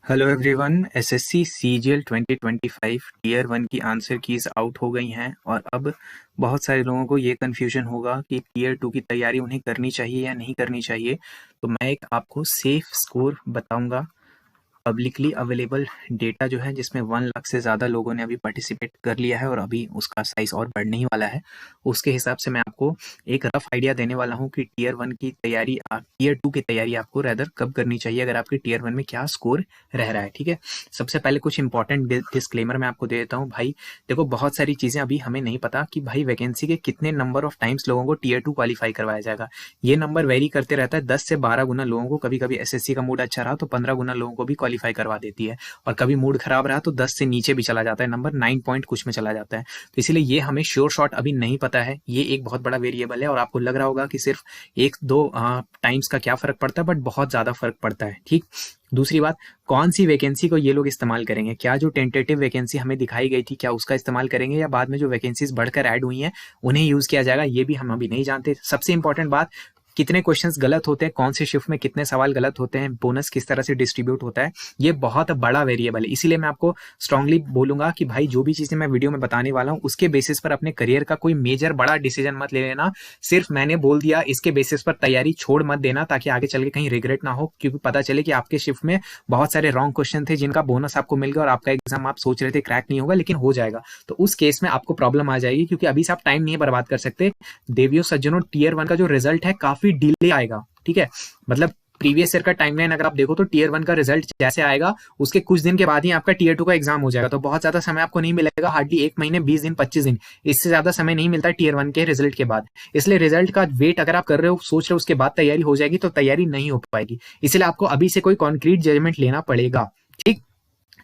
Hello everyone. SSC CGL 2025 tier 1 की answer keys out हो गई हैं और अब बहुत सारे लोगों को ये कन्फ्यूजन होगा कि टीयर 2 की तैयारी उन्हें करनी चाहिए या नहीं करनी चाहिए। तो मैं एक आपको सेफ स्कोर बताऊंगा। पब्लिकली अवेलेबल डेटा जो है जिसमें 1 लाख से ज़्यादा लोगों ने अभी पार्टिसिपेट कर लिया है और अभी उसका साइज और बढ़ने ही वाला है। उसके हिसाब से मैं आपको एक रफ आइडिया देने वाला हूँ कि टीयर 1 की तैयारी टीयर 2 की तैयारी आपको रैदर कब करनी चाहिए अगर आपके टीयर 1 में क्या स्कोर रह रहा है। ठीक है, सबसे पहले कुछ इंपॉर्टेंट डिस्क्लेमर मैं आपको दे देता हूँ। भाई देखो, बहुत सारी चीज़ें अभी हमें नहीं पता कि भाई वैकेंसी के कितने नंबर ऑफ टाइम्स लोगों को टीयर 2 क्वालिफाई करवाया जाएगा। ये नंबर वेरी करते रहता है, 10 से 12 गुना लोगों को, कभी कभी एसएससी का मूड अच्छा रहा तो 15 गुना लोगों को भी क्वालिफाई करवा देती है और कभी मूड खराब रहा तो 10 से नीचे भी चला जाता है, नंबर 9 पॉइंट कुछ में चला जाता है। तो इसीलिए ये हमें श्योर शॉट अभी नहीं पता है। ये एक बहुत बड़ा वेरिएबल है और आपको लग रहा होगा कि सिर्फ 1-2 टाइम्स का क्या फर्क पड़ता है, बट बहुत ज्यादा फर्क पड़ता है। ठीक, दूसरी बात, कौन सी वैकेंसी को ये लोग इस्तेमाल करेंगे? क्या जो टेंटेटिव वैकेंसी हमें दिखाई गई थी क्या उसका इस्तेमाल करेंगे या बाद में जो वैकेंसीज बढ़कर ऐड हुई हैं उन्हें यूज किया जाएगा? ये भी हम अभी नहीं जानते। सबसे इंपॉर्टेंट बात, कितने क्वेश्चंस गलत होते हैं, कौन से शिफ्ट में कितने सवाल गलत होते हैं, बोनस किस तरह से डिस्ट्रीब्यूट होता है, ये बहुत बड़ा वेरिएबल है। इसीलिए मैं आपको स्ट्रांगली बोलूंगा कि भाई जो भी चीजें मैं वीडियो में बताने वाला हूं उसके बेसिस पर अपने करियर का कोई मेजर बड़ा डिसीजन मत ले लेना। सिर्फ मैंने बोल दिया इसके बेसिस पर तैयारी छोड़ मत देना ताकि आगे चल के कहीं रिग्रेट ना हो, क्योंकि पता चले कि आपके शिफ्ट में बहुत सारे रॉन्ग क्वेश्चन थे जिनका बोनस आपको मिल गया और आपका एग्जाम आप सोच रहे थे क्रैक नहीं होगा लेकिन हो जाएगा। तो उस केस में आपको प्रॉब्लम आ जाएगी, क्योंकि अभी से आप टाइम नहीं बर्बाद कर सकते। देवियों सज्जनों, टीयर 1 का जो रिजल्ट है काफी डिले आएगा। ठीक है, मतलब प्रीवियस ईयर का टाइमलाइन अगर आप देखो तो टीयर 1 का रिजल्ट जैसे आएगा उसके कुछ दिन के बाद ही आपका टीयर 2 का एग्जाम हो जाएगा। तो बहुत ज्यादा समय आपको नहीं मिलेगा, हार्डली 1 महीने 20 दिन 25 दिन, इससे ज्यादा समय नहीं मिलता टीयर 1 के रिजल्ट के बाद। इसलिए रिजल्ट का वेट अगर आप कर रहे हो, सोच रहे हो उसके बाद तैयारी हो जाएगी, तो तैयारी नहीं हो पाएगी। इसलिए आपको अभी से कोई कॉन्क्रीट जजमेंट लेना पड़ेगा। ठीक,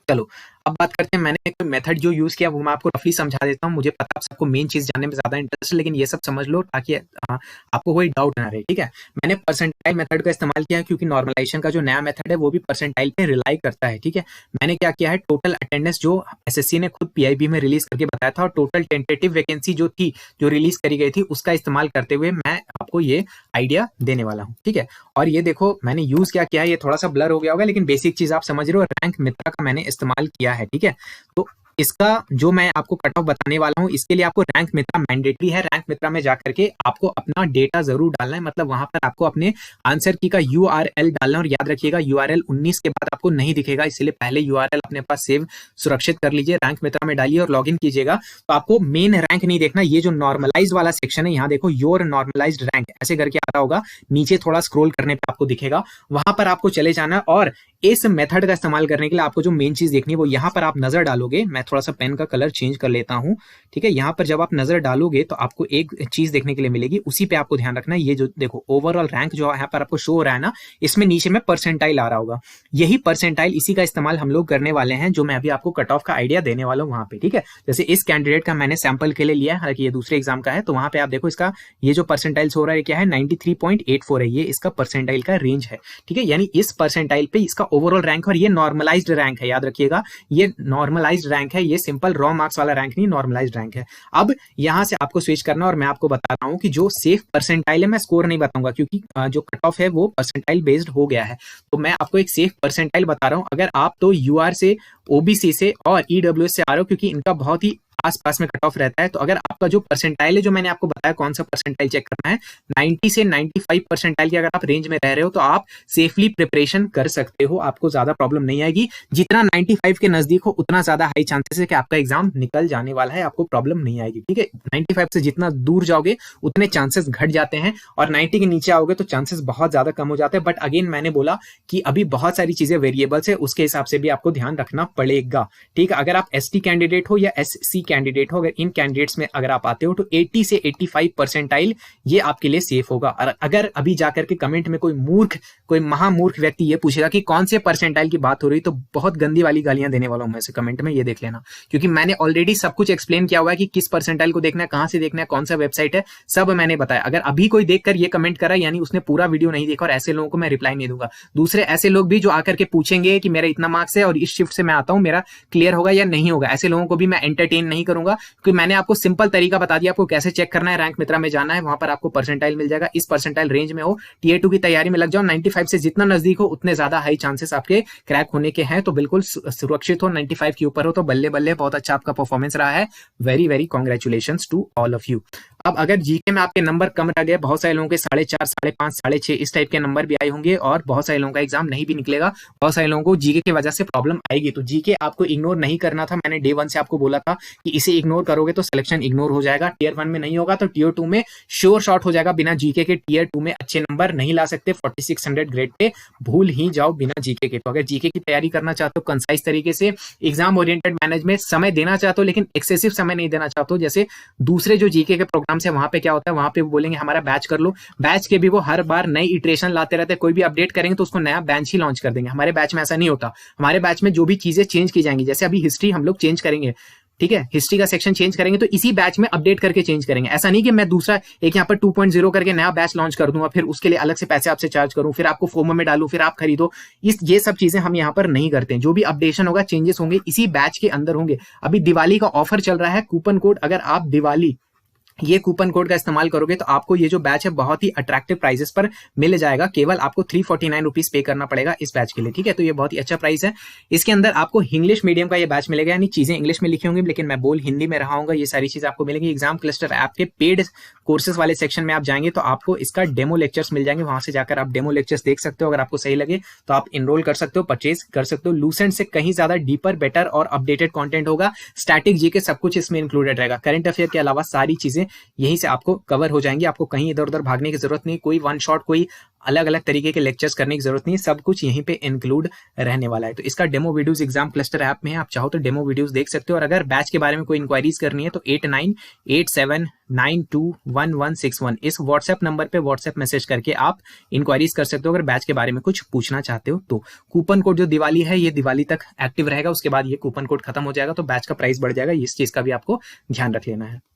चलो अब बात करते हैं। मैंने एक मेथड जो यूज किया वो मैं आपको रफली समझा देता हूँ। मुझे पता है सबको मेन चीज जानने में ज्यादा इंटरेस्ट है, लेकिन ये सब समझ लो ताकि आपको कोई डाउट ना रहे। ठीक है, मैंने परसेंटाइल मेथड का इस्तेमाल किया क्योंकि नॉर्मलाइजेशन का जो नया मेथड है वो भी परसेंटाइल पे रिलाई करता है। ठीक है, मैंने क्या किया है, टोटल अटेंडेंस जो एसएससी ने खुद पीआईबी में रिलीज करके बताया था और टोटल टेंटेटिव वैकेंसी जो थी जो रिलीज करी गई थी उसका इस्तेमाल करते हुए मैं आपको ये आइडिया देने वाला हूँ। ठीक है, और ये देखो मैंने यूज क्या किया है, ये थोड़ा सा ब्लर हो गया होगा लेकिन बेसिक चीज आप समझ रहे हो। रैंक मित्रा का मैंने इस्तेमाल किया है। ठीक है, तो इसका जो मैं आपको कट ऑफ बताने वाला हूं इसके लिए आपको रैंक मित्रा मैंडेटरी है। रैंक मित्रा में जाकर के आपको अपना डेटा जरूर डालना है, मतलब वहां पर आपको अपने आंसर की का यूआरएल डालना। और याद रखिएगा यूआरएल 19 के बाद आपको नहीं दिखेगा, इसलिए पहले यूआरएल अपने पास सेव सुरक्षित कर लीजिए, रैंक मित्रा में डालिए और लॉग इन कीजिएगा। तो आपको मेन रैंक नहीं देखना, ये जो नॉर्मलाइज वाला सेक्शन है यहाँ देखो, योर नॉर्मलाइज्ड रैंक ऐसे करके आता होगा, नीचे थोड़ा स्क्रोल करने पर आपको दिखेगा, वहां पर आपको चले जाना। और इस मेथड का इस्तेमाल करने के लिए आपको जो मेन चीज देखनी है वो यहाँ पर आप नजर डालोगे। मैं थोड़ा सा पेन का कलर चेंज कर लेता हूं। ठीक है, यहाँ पर जब आप नजर डालोगे तो आपको एक चीज देखने के लिए मिलेगी, उसी पे आपको ध्यान रखना है। ये जो देखो ओवरऑल रैंक जो यहाँ पर आपको शो हो रहा है ना, इसमें नीचे में परसेंटाइल आ रहा होगा। यही परसेंटाइल, इसी का इस्तेमाल हम लोग करने वाले हैं, जो मैं अभी आपको कट ऑफ का आइडिया देने वाला हूँ वहां पे। ठीक है, जैसे इस कैंडिडेट का मैंने सैंपल के लिए लिया है, हालांकि ये दूसरे एग्जाम का है, तो वहां पे आप देखो इसका ये जो परसेंटाइल्स हो रहा है क्या है, 93.84 है, ये इसका परसेंटाइल का रेंज है। ठीक है, यानी इस परसेंटाइल पे इसका ओवरऑल रैंक, और ये नॉर्मलाइज्ड रैंक है, याद रखिएगा ये नॉर्मलाइज्ड रैंक है, ये सिंपल रॉ मार्क्स वाला रैंक नहीं, नॉर्मलाइज्ड रैंक है। अब यहां से आपको स्विच करना, और मैं आपको बता रहा हूं कि जो सेफ परसेंटाइल है, मैं स्कोर नहीं बताऊंगा क्योंकि जो कट ऑफ है वो परसेंटाइल बेस्ड हो गया है, तो मैं आपको एक सेफ परसेंटाइल बता रहा हूं। अगर आप तो यूआर से, ओबीसी से और ईडब्ल्यूएस से आ रहे हो, क्योंकि इनका बहुत ही आसपास में कट ऑफ रहता है, तो अगर आपका जो परसेंटाइल है, जो मैंने आपको बताया कौन सा परसेंटाइल चेक करना है, 90 से 95 परसेंटाइल की अगर आप रेंज में रह रहे हो तो आप सेफली प्रिपरेशन कर सकते हो, आपको ज्यादा प्रॉब्लम नहीं आएगी। जितना 95 के नजदीक हो उतना ज्यादा हाई चांसेस है कि आपका एग्जाम निकल जाने वाला है, आपको प्रॉब्लम नहीं आएगी। ठीक है, 95 से जितना दूर जाओगे उतने चांसेस घट जाते हैं, और 90 के नीचे आओगे तो चांसेस बहुत ज्यादा कम हो जाते हैं। बट अगेन मैंने बोला कि अभी बहुत सारी चीजें वेरिएबल्स है, उसके हिसाब से भी आपको ध्यान रखना पड़ेगा। ठीक है, अगर आप एसटी कैंडिडेट हो या एससी कैंडिडेट हो, अगर इन कैंडिडेट्स में अगर आप आते हो तो 80 से 85 परसेंटाइल ये आपके लिए सेफ होगा। और अगर अभी जाकर के कमेंट में कोई महामूर्ख व्यक्ति ये पूछेगा कि कौन से परसेंटाइल की बात हो रही, तो बहुत गंदी वाली गालियां देने वाला हूं मैं से कमेंट में, ये देख लेना, क्योंकि मैंने ऑलरेडी सब कुछ एक्सप्लेन किया हुआ है कि किस परसेंटाइल को देखना है, कहां से देखना है, कौन सा वेबसाइट है, सब मैंने बताया। अगर अभी कोई देखकर ये कमेंट करा यानी उसने पूरा वीडियो नहीं देखा, और ऐसे लोगों को मैं रिप्लाई नहीं दूंगा। दूसरे ऐसे लोग भी जो आकर के पूछेंगे कि मेरा इतना मार्क्स है और इस शिफ्ट से मैं आता हूं, मेरा क्लियर होगा या नहीं होगा, ऐसे लोगों को भी मैं एंटरटेन नहीं नहीं करूंगा, क्योंकि मैंने आपको सिंपल तरीका बता दिया आपको कैसे चेक करना है। रैंक मित्रा में जाना है, वहां पर आपको परसेंटाइल मिल जाएगा, इस परसेंटाइल रेंज में हो, टीयर 2 की तैयारी में लग जाओ। 95 से जितना नजदीक हो उतने ज्यादा हाई चांसेस आपके क्रैक होने के हैं, तो बिल्कुल सुरक्षित हो। 95 के ऊपर हो तो बल्ले बल्ले, बहुत अच्छा आपका परफॉर्मेंस रहा है। Very very congratulations to all of you. अब अगर जीके में आपके नंबर कम रह गए, बहुत सारे लोगों के 4.5, 5.5, 6.5 इस टाइप के नंबर भी आए होंगे, और बहुत सारे लोगों का एग्जाम नहीं भी निकलेगा, बहुत सारे लोगों को जीके की वजह से प्रॉब्लम आएगी, तो जीके आपको इग्नोर नहीं करना था। मैंने डे 1 से आपको बोला था कि इसे इग्नोर करोगे तो सिलेक्शन इग्नोर हो जाएगा। टीयर 1 में नहीं होगा तो टीयर 2 में श्योर शॉट हो जाएगा। बिना जीके के टीयर 2 में अच्छे नंबर नहीं ला सकते। 4600 ग्रेड पे भूल ही जाओ बिना जीके के। तो अगर जीके की तैयारी करना चाहते हो कंसाइज तरीके से, एग्जाम ओरिएंटेड मैनेजमेंट, समय देना चाहते हो लेकिन एक्सेसिव समय नहीं देना चाहते हो, जैसे दूसरे जो जीके के प्रोग्राम्स है वहां पे क्या होता है, वहां पे वो बोलेंगे हमारा बैच कर लो, बैच के भी वो हर बार नई इटरेशन लाते रहते हैं। कोई भी अपडेट करेंगे तो उसको नया बैच ही लॉन्च कर देंगे। हमारे बैच में ऐसा नहीं होता। हमारे बैच में जो भी चीजें चेंज की जाएंगी, जैसे अभी हिस्ट्री हम लोग चेंज करेंगे, ठीक है, हिस्ट्री का सेक्शन चेंज करेंगे तो इसी बैच में अपडेट करके चेंज करेंगे। ऐसा नहीं कि मैं दूसरा एक यहाँ पर 2.0 करके नया बैच लॉन्च कर दूंगा, फिर उसके लिए अलग से पैसे आपसे चार्ज करूं, फिर आपको फोमो में डालूं, फिर आप खरीदो। ये सब चीजें हम यहाँ पर नहीं करते हैं। जो भी अपडेशन होगा, चेंजेस होंगे, इसी बैच के अंदर होंगे। अभी दिवाली का ऑफर चल रहा है, कूपन कोड, अगर आप दिवाली ये कूपन कोड का इस्तेमाल करोगे तो आपको ये जो बैच है बहुत ही अट्रैक्टिव प्राइसेस पर मिल जाएगा। केवल आपको 349 रुपीज पे करना पड़ेगा इस बैच के लिए, ठीक है। तो ये बहुत ही अच्छा प्राइस है। इसके अंदर आपको इंग्लिश मीडियम का ये बैच मिलेगा, यानी चीजें इंग्लिश में लिखी होंगी लेकिन मैं बोल हिंदी में रहा हूँ। ये सारी चीज आपको मिलेंगी। एग्जाम क्लस्टर ऐप के पेड कोर्सेज वाले सेक्शन में आप जाएंगे तो आपको इसका डेमो लेक्चर्स मिल जाएंगे। वहां से जाकर आप डेमो लेक्चर्स देख सकते हो। अगर आपको सही लगे तो आप इनरोल कर सकते हो, परचेज कर सकते हो। लूसेंट से कहीं ज्यादा डीपर, बेटर और अपडेटेड कंटेंट होगा। स्टैटिक जीके सब कुछ इसमें इंक्लूडेड रहेगा। करंट अफेयर के अलावा सारी चीजें यहीं से आपको कवर हो जाएंगी। आपको कहीं इधर उधर भागने की जरूरत नहीं, कोई वन शॉट, कोई अलग अलग तरीके के लेक्चर्स करने की जरूरत नहीं, सब कुछ यहीं पे इंक्लूड रहने वाला है। तो इसका demo videos exam cluster app में है, आप चाहो तो डेमो वीडियोस देख सकते हो। और अगर बैच के बारे में कोई इंक्वायरीज करनी है तो 8987921161 इस व्हाट्सएप नंबर पे व्हाट्सएप मैसेज करके आप इंक्वायरीज कर सकते हो, अगर बैच के बारे में कुछ पूछना चाहते हो तो। कूपन कोड जो दिवाली है ये दिवाली तक एक्टिव रहेगा, उसके बाद ये कूपन कोड खत्म हो जाएगा तो बैच का प्राइस बढ़ जाएगा। इस चीज का भी आपको ध्यान रख लेना है।